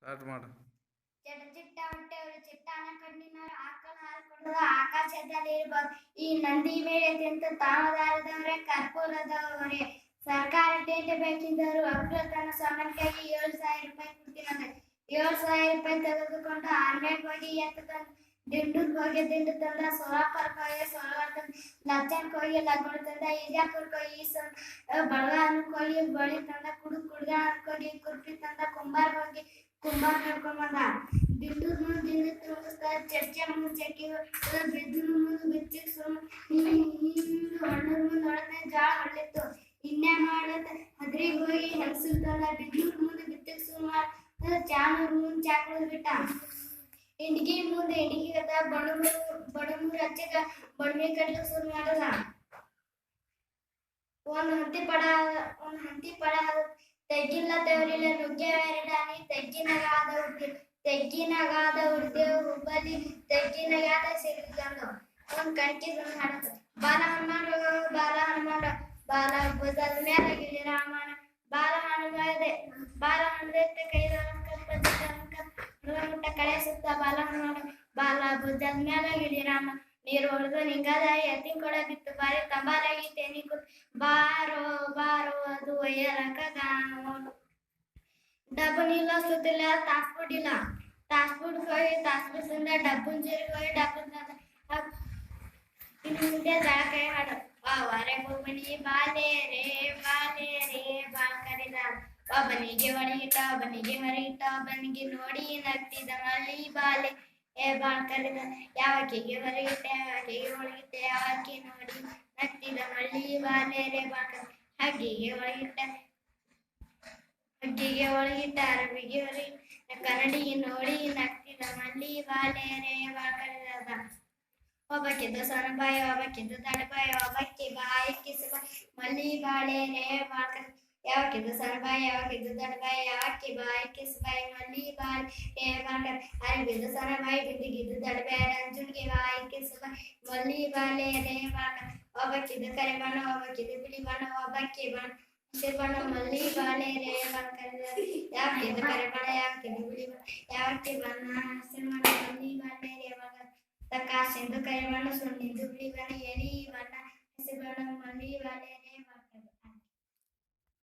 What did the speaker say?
Start ಮಾಡು. ಚಿಟ್ಟ ಹೊಟ್ಟೆಯವರು ಚಿಟ್ಟಾನ ಕಣ್ಣಿನವರು ಆಕಳ ಹಾಲು ಕೊಡೋದು ಆಕಾಶದಲ್ಲಿ ಇರಬಹುದು. ಈ ನಂದಿ ಮೇಲೆ ತಿಂತ ತಾಮದಾರದವರೇ ಕರ್ಪೂರದವರೇ ಸರ್ಕಾರ ಟೇಟೆ ಬೇಕಿದ್ದವರು ಅಮೃತನ ಸಾಮಾನ್ಯಕ್ಕಾಗಿ 7,000 ರೂಪಾಯಿ ಕೊಡ್ತೀನಂದ್ರೆ 7,000 ರೂಪಾಯಿ ತೆಗೆದುಕೊಂಡು ಆರ್ಮೇಟ್ ಹೋಗಿ ಎತ್ತ ದಿಂಡಕ್ಕೆ ಹೋಗಿ ದಿಂಡು ತಂದ ಸೋಲಾಪುರಕ್ಕೆ ಹೋಗಿ ಸೋಲಾರ ತಂದ ಲಚ್ಚನ್ಗೆ ಹೋಗಿ ಲಗ್ನ ತಂದ ಇಜಾಪುರಕ್ಕೆ ಹೋಗಿ ಬಳಗಾನಕ್ಕೆ ಹೋಗಿ ಬಳಿ ತಂದ ಕುಡ್ಗಾನಕ್ಕೆ ಹೋಗಿ ಕುರ್ಪಿ ತಂದ ಕುಂಬಾರ್ ಹೋಗಿ ಕುಂಬಾರ್ ನೋಡ್ಕೊಂಡ್ ಬಂದ ದಿಂಡು ಮುಂದೆ ದಿಂಡು ತುಂಬಿಸ್ತಾ ಚರ್ಚೆ ಮುಂದೆ ಚಕ್ಕಿ ಬಿದ್ದು ಮುಂದೆ ಬಿಚ್ಚಿಗೆ ಹಣ್ಣು ಮುಂದೆ ಹೊಡೆದ ಜಾಳ ಹೊಳ್ಳಿತ್ತು. ಇನ್ನೇ ಮಾಡತ್ತ ಹದ್ರಿಗೆ ಹೋಗಿ ಹೆಂಗಸರು ತಂದ ಬಿದ್ದು ಮುಂದೆ ಬಿತ್ತಿಗೆ ಸುಮಾರು ಚಾನೂರು ಮುಂದೆ ಚಾಕೂರು ಬಿಟ್ಟ. ಇಂಡಿಗೆ ಮುಂದೆ ಇಂಡಿಗೆ ಬಡಮೂರು ಹಚ್ಚಿದ ಬಡಮಿ ಕಟ್ಲಿಕ್ಕೆ ಶುರು ಮಾಡಲ್ಲ. ಒಂದು ಹಂತಿ ಪಡ ತೆಗ್ಗಿಲ್ಲ ತವರಿಲ್ಲ ನುಗ್ಗೆ ಎರಡಾನಿ ತೆಗ್ಗಿನಗಾದ ಉರ್ದೇವು ಹುಬ್ಬಲ್ಲಿ ತೆಗ್ಗಿನಗಾದ ಸಿರಿಗಂದು ಒಂದು ಕಣ್ಕಿದೊಂದು ಹಾಡುತ್ತ ಬಾಲ ಹನುಮಾನ ಬಾಲ ಭುಜದ ಮೇಲೆ ಗಿಳಿ ರಾಮನ ಬಾಲ ಹನುಮದೆ ಕೈದ ಮುಟ್ಟ ಕಳೆ ಸುತ್ತ ಬಾಲ ಹನುಮಾನ ಬಾಲ ಭುಜದ ಮೇಲೆ ಗಿಳಿ ರಾಮ ನೀರು ಹೊಡೆದು ನಿಂಗದ ಎತ್ತಿ ಕೊಡ ಬಿತ್ತು ಬಾರಿ ತಂಬಾರಾಗಿ ತೆನಿ ಕೂತ್ ಬಾರೋ ಅದು ಒಯ್ಯಲಕ ಡಬ್ಬನಿಲ್ಲ ಸುತ್ತಿಲ್ಲ ತಾಸ್ಬಿಟ್ಟಿಲ್ಲ ತಾಸ್ಬಿಟ್ ಹೋಗಿ ತಾಸ್ಬಿಟ್ಟಿಂದ ಡಬ್ಬನ್ ಜೀರಿಗೆ ಹೋಗಿ ಡಬ್ಬನ್ ಇನ್ನು ಮುಂದೆ ಕೈ ಹಾಡು ವಾರೆ ಒಬ್ಬನಿ ಬಾಲೆ ರೇ ಬಾಲ್ ಕರಿದ ಒಬ್ಬನಿಗೆ ಹೊಡೆಯಿಟ ಒಬ್ಬನಿಗೆ ನೋಡಿ ನಗ್ತಿದ ಮಳಿ ಬಾಲೆ ಬಾಳ್ ಕರಿದ ಯಾವಕ್ಕಿಗೆ ಹೊರಗಿಟ್ಟೆ ಯಾವಕ್ಕಿಗೆ ಒಳಗಿಟ್ಟೆ ಯಾವಕ್ಕಿ ನೋಡಿ ನಗ್ತಿದ ಮಳ್ಳಿ ಬಾಲೆ ರೇ ಬಾಳ್ ಹಗ್ಗಿಗೆ ಒಳಗಿಟ್ಟ ಅರಬಿಗೆ ಹೊರಗಿಟ್ಟ ಕನ್ನಡಿಗೆ ನೋಡಿ ನಗ್ತಿದ ಮಳ್ಳಿ ಬಾಲೆ ರೇ ಬಾಳ್ ಕರಿದ ಒಬ್ಬಕ್ಕಿದ್ದು ಸೊನಬಾಯಿ ಒಬ್ಬಕ್ಕಿದ್ದು ದಡಬಾಯಿ ಒಬ್ಬಕ್ಕಿ ಬಾಯಿ ಕಿಸುಬ ಮಳ್ಳಿ ಬಾಳೆ ರೇ ಬಾಳ್ ಕರಿದ ಯಾವಕ್ಕಿದ್ದು ಸೊನಬಾಯಿ ಯಾವಕ್ಕಿದ್ದು ದಡಬಾಯಿ ಯಾವಕ್ಕಿ ಬಾಯಿ ಕಿಸುಬಾಯಿ ಮಳ್ಳಿ ಬಾಳೆ ರೇ ಬಾಳ್ ಕರಿದ ಅರಬಿದ್ದು ಸೊನಬಾಯಿ ಬಿದ್ದಿಗಿದ್ದು ದಡಬಾಯಿ ರಂಜುನ್ಗೆ ಬಾಯಿ ಕಿಸುಬ ಮಳ್ಳಿ ಬಾಳೆ ರೇ ಬಾಳ್ ಕರಿದ ಒಬ್ಬಕ್ಕಿದ್ದು ಕರೆ ಬಣ್ಣ ಒಬ್ಬಕ್ಕಿದ್ದು ಬಿಳಿ ಬಣ್ಣ ಒಬ್ಬಕ್ಕಿ ಬಣ್ಣ ಹಸಿರು ಬಣ್ಣ ಮಳ್ಳಿ ಬಾಳೆ ರೇ ಬಾಳ್ ಕರಿದ ಯಾವಕ್ಕಿದ್ದು ಕರೆ ಬಣ್ಣ ಯಾವಕ್ಕಿದ್ದು ಬಿಳಿ ಬಣ್ಣ ಯಾವಕ್ಕಿ ಬಣ್ಣ ಹಸಿರು ಬಣ್ಣ ಮಳ್ಳಿ ಬಾಳೆ ರೇ ಬಾಳ್ ಕರಿದ ಕಾಸಿಂದು ಕರೆ ಬಣ್ಣ ಸುಣ್ಣಿಂದು ಬಿಳಿ ಬಣ್ಣ ಎಳಿ ಬಣ್ಣ ಹಸಿರು ಬಣ್ಣ ಮಳ್ಳಿ ಬಾಳೆ